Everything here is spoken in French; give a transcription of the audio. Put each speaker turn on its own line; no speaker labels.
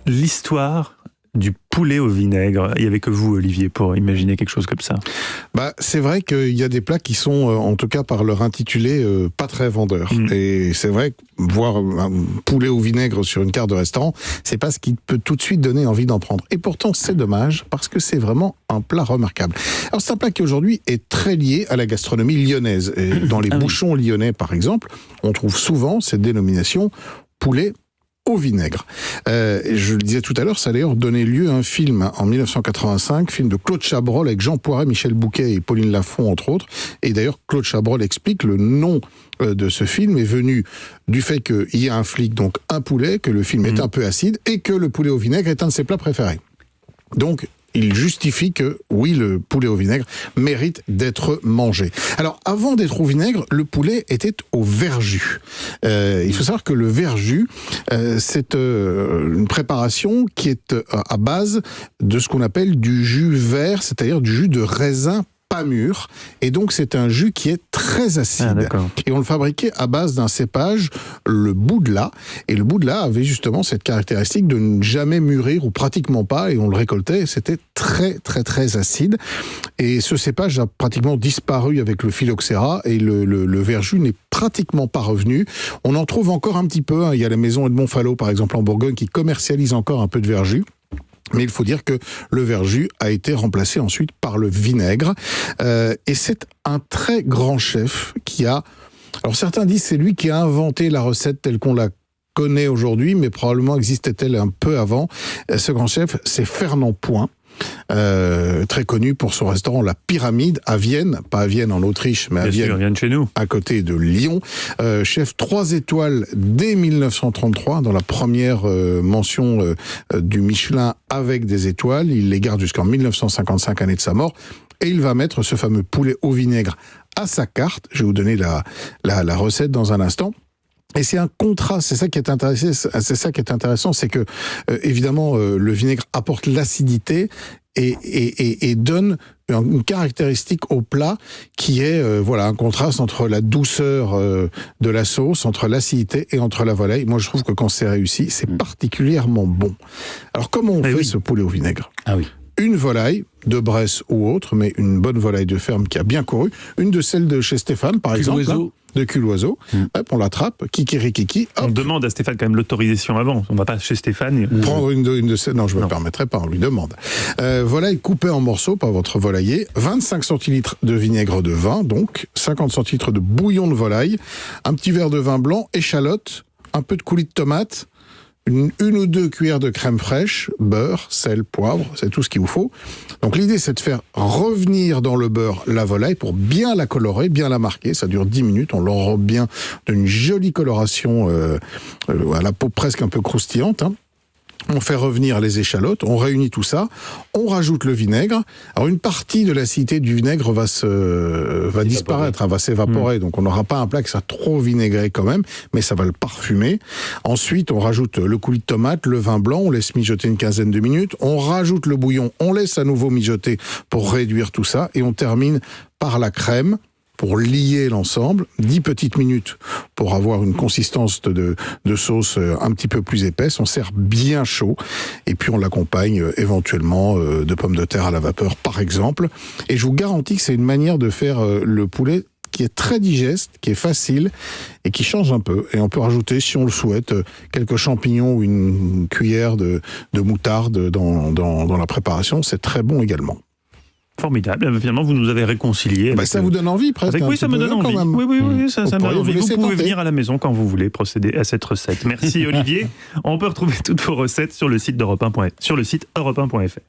l'histoire du poulet au vinaigre? Il n'y avait que vous, Olivier, pour imaginer quelque chose comme ça.
C'est vrai qu'il y a des plats qui sont, en tout cas par leur intitulé, pas très vendeurs. Et c'est vrai que voir un poulet au vinaigre sur une carte de restaurant, c'est pas ce qui peut tout de suite donner envie d'en prendre. Et pourtant, c'est dommage, parce que c'est vraiment un plat remarquable. Alors, c'est un plat qui, aujourd'hui, est très lié à la gastronomie lyonnaise. Et dans les bouchons lyonnais, par exemple, on trouve souvent cette dénomination poulet au vinaigre. Je le disais tout à l'heure, ça a d'ailleurs donné lieu à un film en 1985, film de Claude Chabrol avec Jean Poiret, Michel Bouquet et Pauline Lafont, entre autres. Et d'ailleurs, Claude Chabrol explique le nom de ce film est venu du fait qu'il y a un flic, donc un poulet, que le film est un peu acide et que le poulet au vinaigre est un de ses plats préférés. Donc, il justifie que, oui, le poulet au vinaigre mérite d'être mangé. Alors, avant d'être au vinaigre, le poulet était au verjus. Il faut savoir que le verjus, c'est une préparation qui est à base de ce qu'on appelle du jus vert, c'est-à-dire du jus de raisin pas mûr, et donc c'est un jus qui est très acide. Et on le fabriquait à base d'un cépage, le Boudla, et le Boudla avait justement cette caractéristique de ne jamais mûrir, ou pratiquement pas, et on le récoltait, et c'était très très très acide. Et ce cépage a pratiquement disparu avec le phylloxéra, et le verjus n'est pratiquement pas revenu. On en trouve encore un petit peu, il y a la maison Edmond Fallot par exemple en Bourgogne qui commercialise encore un peu de verjus. Mais il faut dire que le verjus a été remplacé ensuite par le vinaigre. Et c'est un très grand chef qui a... Alors certains disent c'est lui qui a inventé la recette telle qu'on la connaît aujourd'hui, mais probablement existait-elle un peu avant. Ce grand chef, c'est Fernand Point. Très connu pour son restaurant La Pyramide à Vienne, pas à Vienne en Autriche, mais à Vienne
chez nous,
à côté de Lyon. Chef 3 étoiles dès 1933, dans la première mention du Michelin avec des étoiles. Il les garde jusqu'en 1955, année de sa mort. Et il va mettre ce fameux poulet au vinaigre à sa carte. Je vais vous donner la recette dans un instant. Et c'est un contraste, c'est ça qui est intéressant, c'est que évidemment le vinaigre apporte l'acidité et donne une caractéristique au plat qui est un contraste entre la douceur de la sauce, entre l'acidité et entre la volaille. Moi je trouve que quand c'est réussi, c'est particulièrement bon. Alors comment on fait ce poulet au vinaigre ? Une volaille de Bresse ou autre, mais une bonne volaille de ferme qui a bien couru, une de celles de chez Stéphane par exemple, de cul-oiseau, on l'attrape, kikirikiki, hop.
On demande à Stéphane quand même l'autorisation avant, on va pas chez Stéphane.
Prendre une de celles, non je ne me permettrai pas, on lui demande. Volaille coupée en morceaux par votre volailler, 25 centilitres de vinaigre de vin, donc 50 centilitres de bouillon de volaille, un petit verre de vin blanc, échalote, un peu de coulis de tomate, une ou deux cuillères de crème fraîche, beurre, sel, poivre, c'est tout ce qu'il vous faut. Donc l'idée c'est de faire revenir dans le beurre la volaille pour bien la colorer, bien la marquer. Ça dure 10 minutes, on l'enrobe bien d'une jolie coloration à la peau presque un peu croustillante. On fait revenir les échalotes, on réunit tout ça, on rajoute le vinaigre. Alors une partie de l'acidité du vinaigre va disparaître, va s'évaporer. Donc on n'aura pas un plat qui sera trop vinaigré quand même, mais ça va le parfumer. Ensuite, on rajoute le coulis de tomate, le vin blanc, on laisse mijoter une quinzaine de minutes. On rajoute le bouillon, on laisse à nouveau mijoter pour réduire tout ça. Et on termine par la crème, pour lier l'ensemble, 10 petites minutes pour avoir une consistance de sauce un petit peu plus épaisse. On sert bien chaud et puis on l'accompagne éventuellement de pommes de terre à la vapeur par exemple. Et je vous garantis que c'est une manière de faire le poulet qui est très digeste, qui est facile et qui change un peu. Et on peut rajouter, si on le souhaite, quelques champignons ou une cuillère de moutarde dans la préparation. C'est très bon également.
Formidable. Finalement, vous nous avez réconciliés.
Ça vous donne envie, presque.
Oui, ça me donne envie. Oui, ça me donne envie. Vous pouvez venir à la maison quand vous voulez procéder à cette recette. Merci, Olivier. On peut retrouver toutes vos recettes sur le site europe1.fr.